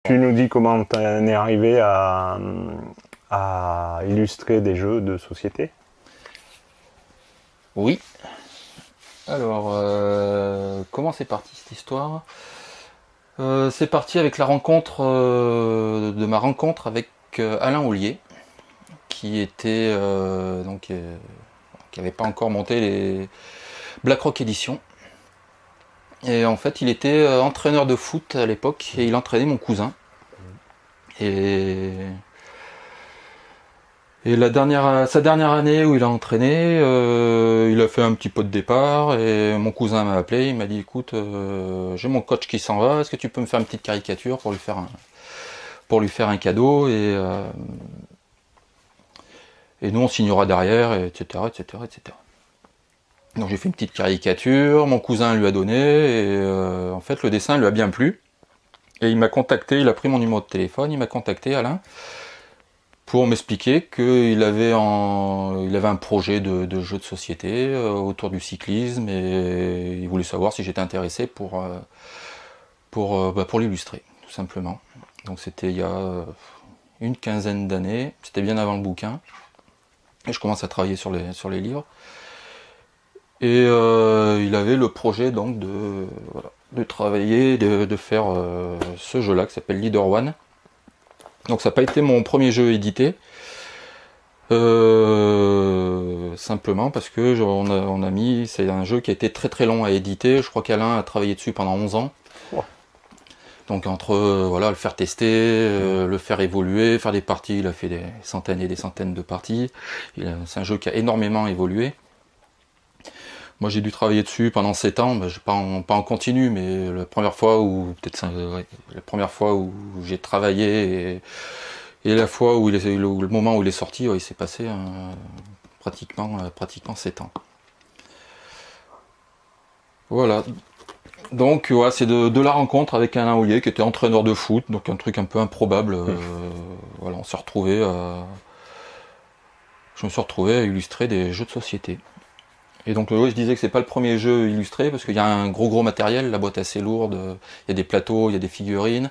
Tu nous dis comment tu en es arrivé à illustrer des jeux de société? Oui. Alors, comment c'est parti cette histoire? C'est parti avec la rencontre de ma rencontre avec Alain Ollier, qui était qui n'avait pas encore monté les BlackRock Edition. Et en fait, il était entraîneur de foot à l'époque et il entraînait mon cousin. Et sa dernière année où il a entraîné, il a fait un petit pot de départ et mon cousin m'a appelé, il m'a dit écoute, j'ai mon coach qui s'en va, est-ce que tu peux me faire une petite caricature pour lui faire un cadeau et nous on signera derrière, etc. etc., etc. Donc j'ai fait une petite caricature, mon cousin lui a donné et en fait le dessin lui a bien plu. Et il m'a contacté, il a pris mon numéro de téléphone, il m'a contacté Alain pour m'expliquer qu'il avait un projet de jeu de société autour du cyclisme et il voulait savoir si j'étais intéressé pour l'illustrer, tout simplement. Donc c'était il y a une quinzaine d'années, c'était bien avant le bouquin, et je commence à travailler sur les livres. Et il avait le projet donc de travailler, de faire ce jeu-là qui s'appelle Leader One. Donc ça n'a pas été mon premier jeu édité, simplement parce que c'est un jeu qui a été très très long à éditer. Je crois qu'Alain a travaillé dessus pendant 11 ans. Wow. Donc entre le faire tester, le faire évoluer, faire des parties, il a fait des centaines et des centaines de parties. C'est un jeu qui a énormément évolué. Moi j'ai dû travailler dessus pendant 7 ans, pas en continu, mais la première fois où j'ai travaillé et la fois où le moment où il est sorti, il s'est passé pratiquement 7 ans. Voilà. Donc c'est de la rencontre avec Alain Ollier qui était entraîneur de foot, donc un truc un peu improbable. Voilà, je me suis retrouvé à illustrer des jeux de société. Et donc je disais que c'est pas le premier jeu illustré parce qu'il y a un gros matériel, la boîte est assez lourde, il y a des plateaux, il y a des figurines,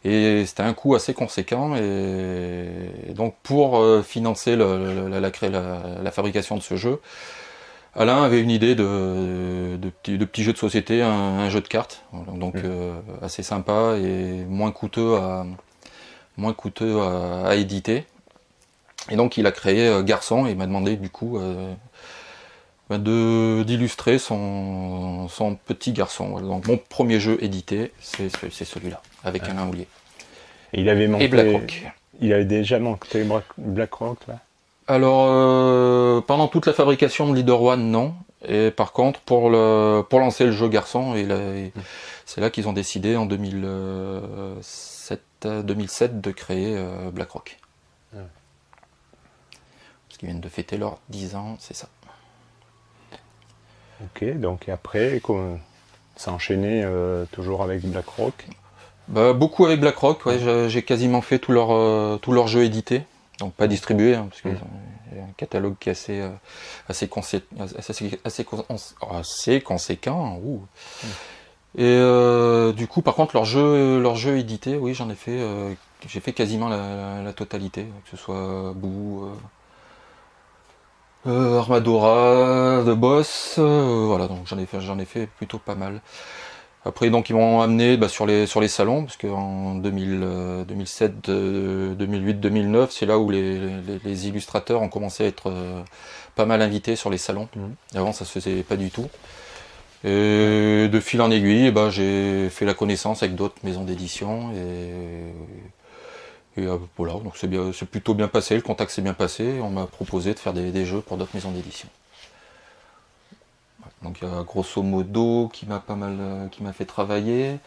et c'était un coût assez conséquent. Et donc pour financer la fabrication de ce jeu, Alain avait une idée de petits jeux de société, un jeu de cartes, donc assez sympa et moins coûteux à éditer. Et donc il a créé Garçon et il m'a demandé du coup d'illustrer son petit garçon. Voilà. Donc mon premier jeu édité, c'est celui-là, avec Alain Ollier. Et il avait monté... Et BlackRock. Il avait déjà monté BlackRock, là? Alors, pendant toute la fabrication de Leader One, non. Et par contre, pour lancer le jeu garçon, c'est là qu'ils ont décidé en 2007 de créer BlackRock. Parce qu'ils viennent de fêter leurs 10 ans, c'est ça. Ok, donc après, ça a enchaîné toujours avec BlackRock? Beaucoup avec BlackRock, ouais, j'ai quasiment fait tous leurs jeux édités, donc pas distribués, parce qu'il y a un catalogue qui est assez conséquent. Et du coup, par contre, leurs jeux édités, oui, j'ai fait quasiment la totalité, que ce soit Boo, Armadora, The Boss, voilà, donc j'en ai fait plutôt pas mal. Après, donc, ils m'ont amené sur les salons, parce qu'en 2007, 2008, 2009, c'est là où les illustrateurs ont commencé à être pas mal invités sur les salons. Avant, ça se faisait pas du tout. Et de fil en aiguille, j'ai fait la connaissance avec d'autres maisons d'édition. Et voilà, donc c'est plutôt bien passé, le contact s'est bien passé. On m'a proposé de faire des jeux pour d'autres maisons d'édition. Donc il y a grosso modo qui m'a fait travailler.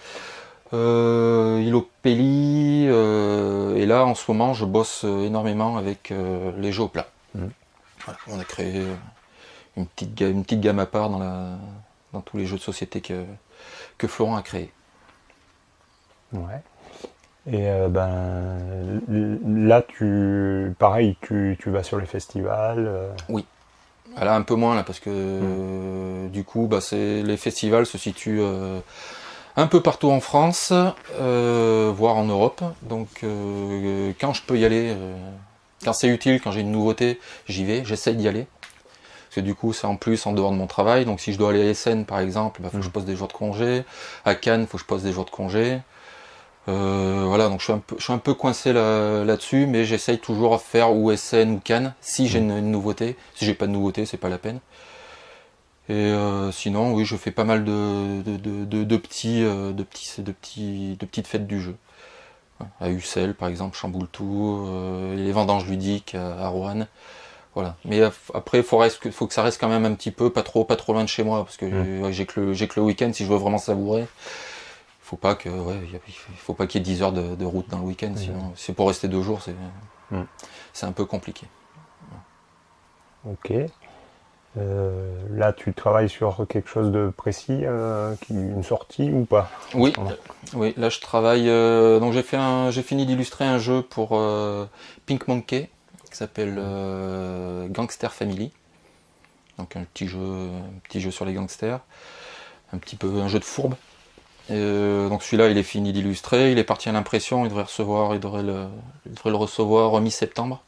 Ilopelli, et là en ce moment je bosse énormément avec les jeux au plat. Voilà, on a créé une petite gamme à part dans tous les jeux de société que Florent a créé. Ouais. Et là pareil, tu vas sur les festivals? Oui. Là un peu moins là parce que du coup les festivals se situent Un peu partout en France, voire en Europe. Donc quand je peux y aller, quand c'est utile, quand j'ai une nouveauté, j'y vais, j'essaye d'y aller. Parce que du coup, c'est en plus en dehors de mon travail. Donc si je dois aller à Essen, par exemple, il faut que je pose des jours de congé. À Cannes, il faut que je pose des jours de congé. Voilà, donc je suis un peu coincé là-dessus, mais j'essaye toujours de faire ou Essen ou Cannes, si j'ai une nouveauté. Si j'ai pas de nouveauté, c'est pas la peine. Et sinon, oui, je fais pas mal de petites fêtes du jeu. À Ussel, par exemple, Chamboultou, les vendanges ludiques à Roanne. Voilà. Mais après, faut que ça reste quand même un petit peu, pas trop loin de chez moi, parce que j'ai que le week-end si je veux vraiment savourer. Faut pas qu'il y ait 10 heures de route dans le week-end, sinon c'est pour rester 2 jours, c'est un peu compliqué. Ok. Là, tu travailles sur quelque chose de précis, une sortie ou pas? Oui, là je travaille. Donc j'ai fini d'illustrer un jeu pour Pink Monkey qui s'appelle Gangster Family. Donc un petit jeu sur les gangsters, un jeu de fourbe. Donc celui-là, il est fini d'illustrer, il est parti à l'impression, il devrait le recevoir mi-septembre.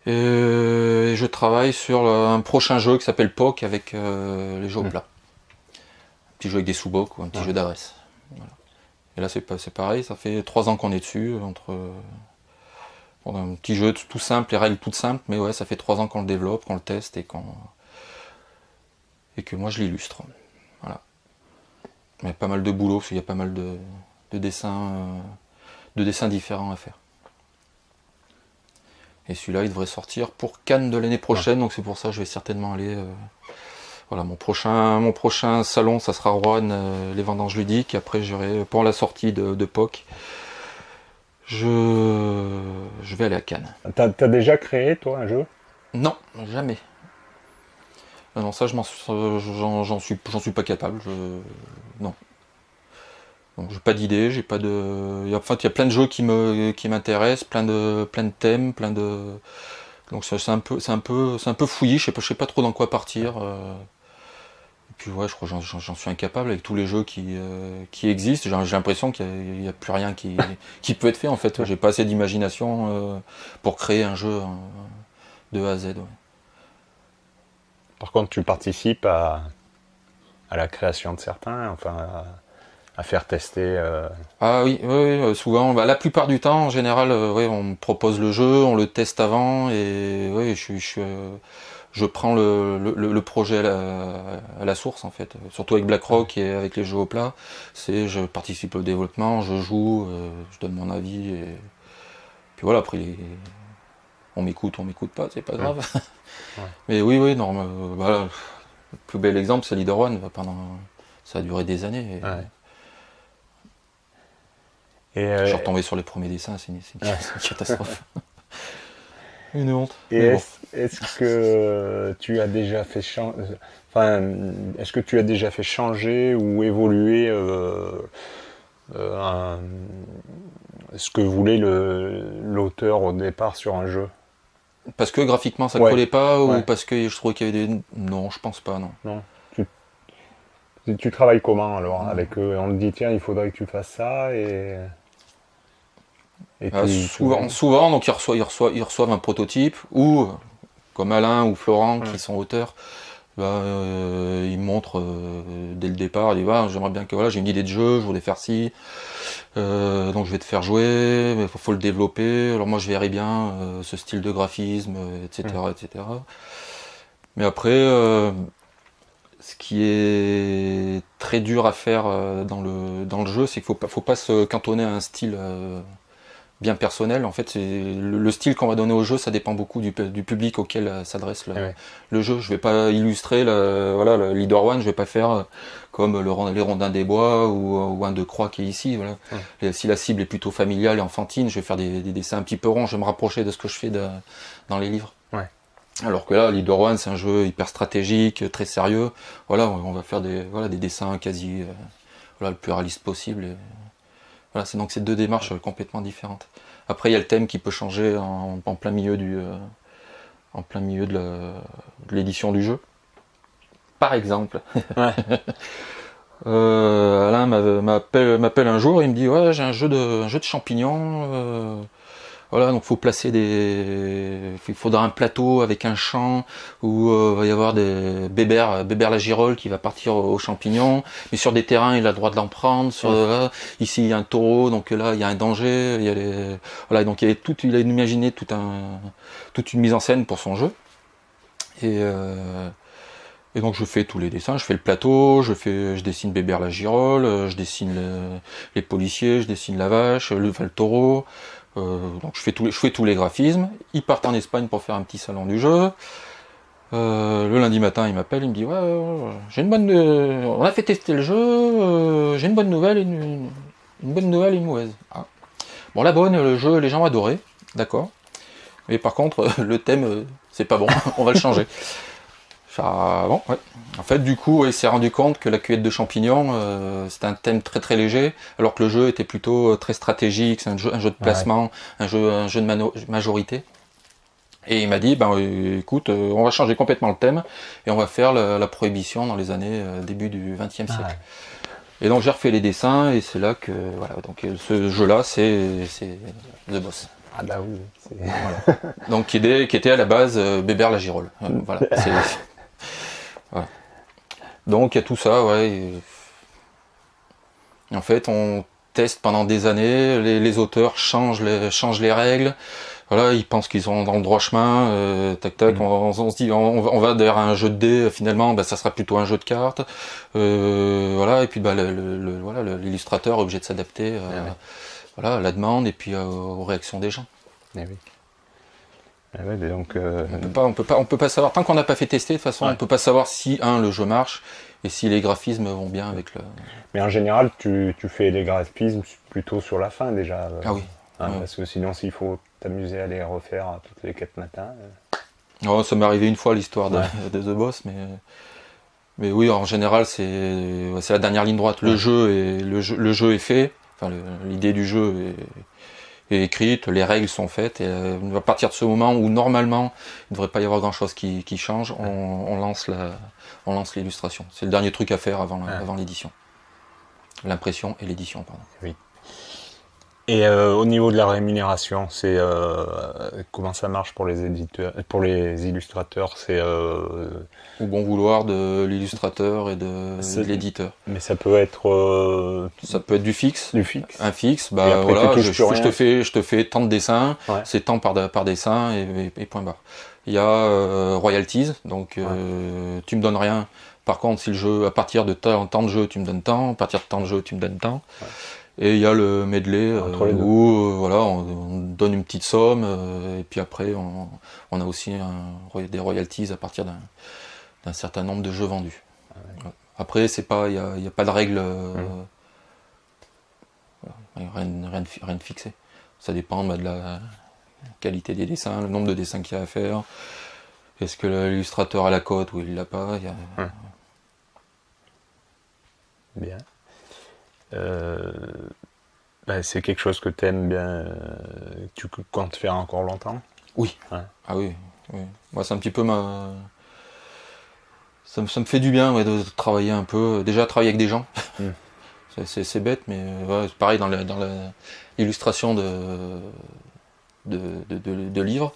Et je travaille sur un prochain jeu qui s'appelle POC avec les jeux au plat. Un petit jeu avec des sous-bocs ou un petit jeu d'adresse. Voilà. Et là c'est pareil, ça fait 3 ans qu'on est dessus, un petit jeu tout simple, les règles toutes simples, mais ouais, ça fait 3 ans qu'on le développe, qu'on le teste et que moi je l'illustre. Voilà. Il y a pas mal de boulot, parce qu'il y a pas mal de dessins différents à faire. Et celui-là, il devrait sortir pour Cannes de l'année prochaine, donc c'est pour ça que je vais certainement aller. Voilà, mon prochain salon, ça sera Roanne, les vendanges ludiques. Après, j'irai pour la sortie de POC. Je vais aller à Cannes. T'as déjà créé, toi, un jeu? Non, jamais. Non, ça, j'en suis pas capable. Non. Donc j'ai pas d'idée, j'ai pas de. Il y a plein de jeux qui m'intéressent, plein de thèmes, Donc c'est un peu fouillis, je sais pas trop dans quoi partir. Et puis ouais, je crois que j'en suis incapable avec tous les jeux qui existent. J'ai l'impression qu'il y a plus rien qui peut être fait en fait. J'ai pas assez d'imagination pour créer un jeu de A à Z. Ouais. Par contre, tu participes à la création de certains, enfin à faire tester. Ah oui, souvent. La plupart du temps, en général, on me propose le jeu, on le teste avant, et je prends le projet à la source en fait. Surtout avec BlackRock et avec les jeux au plat, je participe au développement, je joue, je donne mon avis, et puis voilà. Après, on m'écoute pas, c'est pas grave. Ouais. Mais oui, non. Voilà, le plus bel exemple, c'est Leader One. Ça a duré des années. Je suis retombé sur les premiers dessins, c'est une catastrophe. Une honte. Et est-ce que tu as déjà fait changer ou évoluer ce que voulait l'auteur au départ sur un jeu? Parce que graphiquement ça collait pas, ou parce que je trouvais qu'il y avait des... Non, je pense pas, non. Non. Tu travailles comment alors avec eux? On te dit tiens, il faudrait que tu fasses ça et souvent, donc ils reçoivent un prototype, ou comme Alain ou Florent qui sont auteurs, ils me montrent dès le départ, ils disent j'aimerais bien que j'ai une idée de jeu, je voudrais faire ci, donc je vais te faire jouer, mais faut le développer. Alors moi je verrais bien ce style de graphisme, etc. Mais après, ce qui est très dur à faire dans le jeu, c'est qu'il faut pas se cantonner à un style bien personnel. En fait, c'est le style qu'on va donner au jeu, ça dépend beaucoup du public auquel s'adresse le jeu. Je vais pas illustrer le Leader One, je vais pas faire comme les Rondins des Bois ou un de Croix qui est ici. Voilà. Et si la cible est plutôt familiale et enfantine, je vais faire des dessins un petit peu ronds, je vais me rapprocher de ce que je fais dans les livres. Alors que là, Leader One, c'est un jeu hyper stratégique, très sérieux. Voilà, on va faire des dessins quasi le plus réaliste possible. Voilà, c'est donc ces 2 démarches complètement différentes. Après, il y a le thème qui peut changer en plein milieu de l'édition du jeu. Par exemple. Alain m'appelle un jour, il me dit ouais j'ai un jeu de champignons. Voilà, donc faut placer il faudra un plateau avec un champ où va y avoir des Bébert la girole qui va partir aux champignons, mais sur des terrains il a le droit de l'en prendre. Là, ici il y a un taureau, donc là il y a un danger. Voilà, donc il a imaginé toute une mise en scène pour son jeu. Et donc je fais tous les dessins, je fais le plateau, je dessine Bébert la girole, je dessine les policiers, je dessine la vache, le taureau. Donc je fais tous les graphismes. Ils partent en Espagne pour faire un petit salon du jeu. Le lundi matin, il m'appelle, il me dit ouais, on a fait tester le jeu, j'ai une bonne nouvelle et une bonne nouvelle et une mauvaise. Ah. Bon, la bonne, le jeu, les gens ont adoré, d'accord. Mais par contre, le thème, c'est pas bon, on va le changer. Bon, ouais. En fait, du coup, il s'est rendu compte que la cueillette de champignons, c'était un thème très très léger, alors que le jeu était plutôt très stratégique, c'est un jeu de placement, un jeu de majorité. Et il m'a dit, écoute, on va changer complètement le thème, et on va faire la prohibition dans les années début du XXe siècle. Ouais. Et donc j'ai refait les dessins, et c'est là que, voilà, donc ce jeu-là, c'est The Boss. Ah bah oui. Voilà. Donc qui était à la base Bébert la girole. Voilà. Voilà. Donc il y a tout ça, ouais. Et en fait, on teste pendant des années, les auteurs changent les règles. Voilà, ils pensent qu'ils sont dans le droit chemin. On se dit, on va vers un jeu de dés. Finalement, ça sera plutôt un jeu de cartes. Voilà, et puis l'illustrateur est obligé de s'adapter à la demande et puis aux réactions des gens. Eh oui. Ouais, donc, on peut pas savoir, tant qu'on n'a pas fait tester, de toute façon, on peut pas savoir si le jeu marche et si les graphismes vont bien avec le. Mais en général, tu fais les graphismes plutôt sur la fin déjà. Ah oui. Parce que sinon, s'il faut t'amuser à les refaire toutes les 4 matins. Oh, ça m'est arrivé une fois l'histoire de The Boss, mais oui, en général, c'est la dernière ligne droite. Le jeu est fait. Enfin, l'idée du jeu est écrite, les règles sont faites, et à partir de ce moment où normalement il ne devrait pas y avoir grand chose qui change, on lance l'illustration. C'est le dernier truc à faire avant l'édition. L'impression et l'édition, pardon. Oui. Et au niveau de la rémunération, c'est comment ça marche pour les éditeurs, pour les illustrateurs, c'est au bon vouloir de l'illustrateur et de l'éditeur. Mais ça peut être ça peut être du fixe. Un fixe, je te fais tant de dessins, c'est tant par dessin et point barre. Il y a royalties, donc tu me donnes rien. Par contre, si le jeu, à partir de temps de jeu, tu me donnes tant, à partir de temps de jeu, tu me donnes tant. Ouais. Et il y a le medley où on donne une petite somme et puis après on a aussi des royalties à partir d'un certain nombre de jeux vendus. Ah ouais. Après il y a pas de règle, rien de fixé. Ça dépend de la qualité des dessins, le nombre de dessins qu'il y a à faire. Est-ce que l'illustrateur a la cote ou il l'a pas? Bien. C'est quelque chose que tu aimes bien, tu comptes faire encore longtemps? Oui. Ouais. Ah oui. Moi, c'est un petit peu ça me fait du bien de travailler un peu. Déjà, travailler avec des gens. C'est bête, mais c'est pareil dans l'illustration de livres.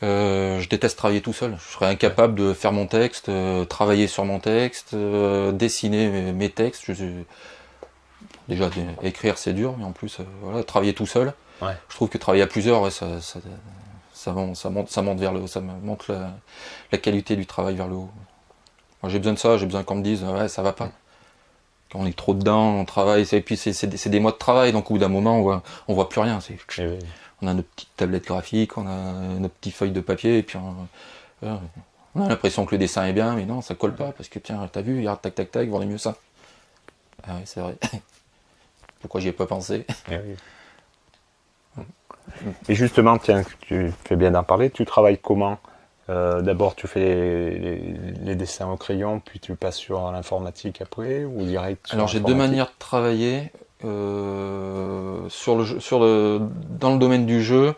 Je déteste travailler tout seul. Je serais incapable de faire mon texte, travailler sur mon texte, dessiner mes textes. Déjà, écrire c'est dur, mais en plus, travailler tout seul. Ouais. Je trouve que travailler à plusieurs, ça monte vers le haut, ça monte la qualité du travail vers le haut. Moi, j'ai besoin de ça, j'ai besoin qu'on me dise, ça va pas. Quand on est trop dedans, on travaille, et puis c'est des mois de travail, donc au bout d'un moment, on voit plus rien. On a nos petites tablettes graphiques, on a nos petites feuilles de papier, et puis on a l'impression que le dessin est bien, mais non, ça colle pas, parce que tiens, t'as vu, regarde, tac, tac, tac, vaudrait mieux ça. Ah oui, c'est vrai. Pourquoi j'y ai pas pensé? Et justement, tiens, tu fais bien d'en parler, tu travailles comment? D'abord tu fais les dessins au crayon, puis tu passes sur l'informatique après, ou direct sur Alors j'ai deux manières de travailler. Dans le domaine du jeu,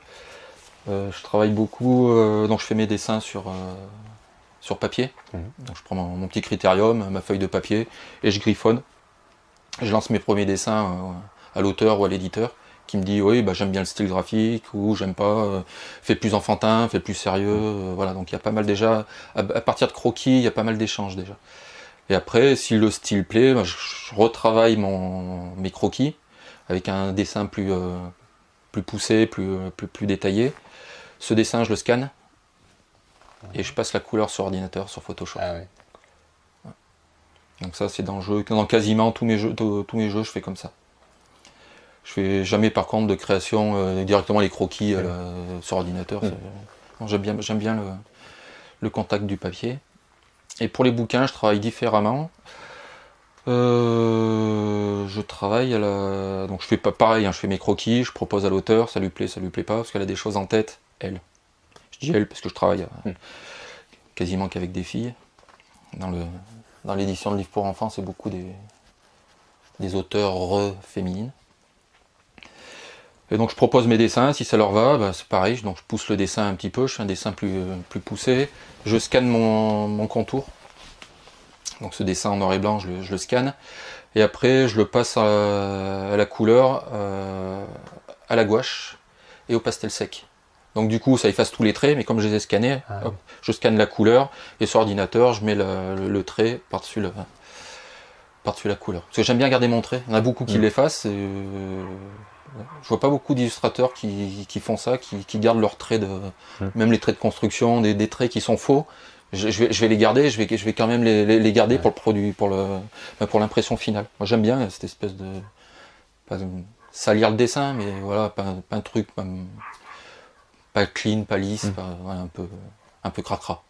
je travaille beaucoup, donc je fais mes dessins sur sur papier. Donc je prends mon petit critérium, ma feuille de papier, et je griffonne. Je lance mes premiers dessins à l'auteur ou à l'éditeur, qui me dit oui, bah, j'aime bien le style graphique, ou j'aime pas, fais plus enfantin, fais plus sérieux. Voilà, donc il y a pas mal déjà, à partir de croquis, il y a pas mal d'échanges déjà. Et après, si le style plaît, bah, je retravaille mes croquis avec un dessin plus poussé, plus détaillé. Ce dessin, je le scanne et je passe la couleur sur ordinateur, sur Photoshop. Ah ouais. Donc ça, c'est dans quasiment tous mes jeux, je fais comme ça. Je fais jamais par contre de création directement les croquis sur ordinateur. J'aime bien le contact du papier. Et pour les bouquins, je travaille différemment. Je travaille donc je fais pas pareil, hein, je fais mes croquis, je propose à l'auteur, ça lui plaît pas, parce qu'elle a des choses en tête, elle. Je dis elle parce que je travaille quasiment qu'avec des filles. Dans l'édition de livres pour enfants, c'est beaucoup des auteurs féminines. Et donc je propose mes dessins, si ça leur va, bah, c'est pareil, donc je pousse le dessin un petit peu, je fais un dessin plus poussé, je scanne mon contour. Donc ce dessin en noir et blanc, je le scanne, et après je le passe à la couleur, à la gouache et au pastel sec. Donc du coup ça efface tous les traits, mais comme je les ai scannés, hop, je scanne la couleur, et sur ordinateur je mets le trait par-dessus la couleur. Parce que j'aime bien garder mon trait, il y en a beaucoup qui l'effacent, je vois pas beaucoup d'illustrateurs qui font ça, qui gardent leurs traits, même les traits de construction, des traits qui sont faux. Je vais les garder, je vais quand même les garder pour le produit, pour l'impression finale. Moi j'aime bien cette espèce de pas salir le dessin, mais voilà, pas un truc pas clean, pas lisse, voilà, un peu cracra.